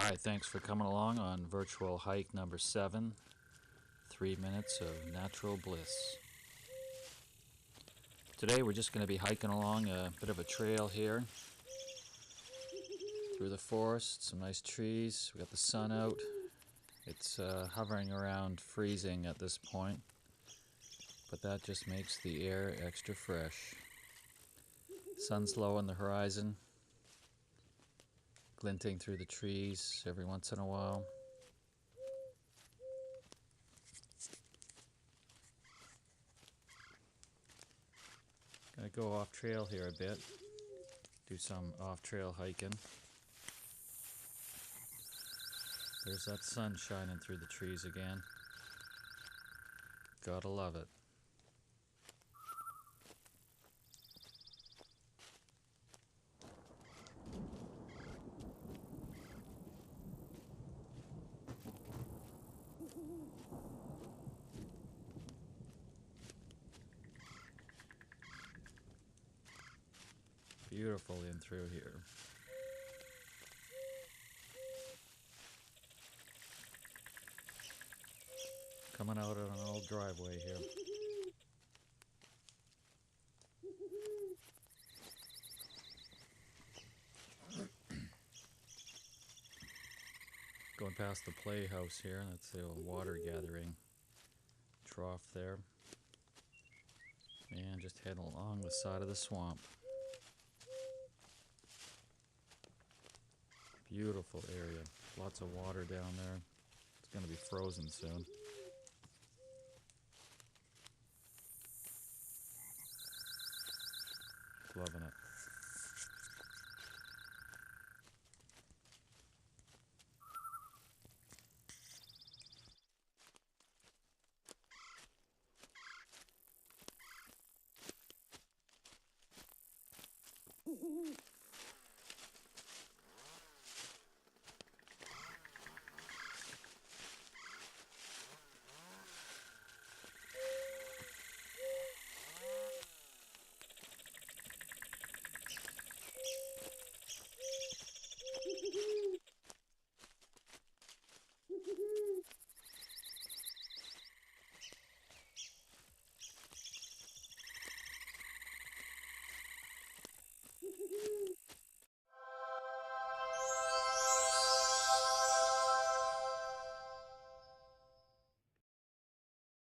Hi, thanks for coming along on virtual hike number 7, 3 minutes of natural bliss. Today we're just going to be hiking along a bit of a trail here through the forest, some nice trees. We got the sun out. It's hovering around freezing at this point, but that just makes the air extra fresh. Sun's low on the horizon, glinting through the trees every once in a while. Gonna go off trail here a bit, do some off trail hiking. There's that sun shining through the trees again. Gotta love it. Beautiful in through here. Coming out on an old driveway here. Going past the playhouse here. That's the old water gathering trough there. And just heading along the side of the swamp. Beautiful area. Lots of water down there. It's going to be frozen soon.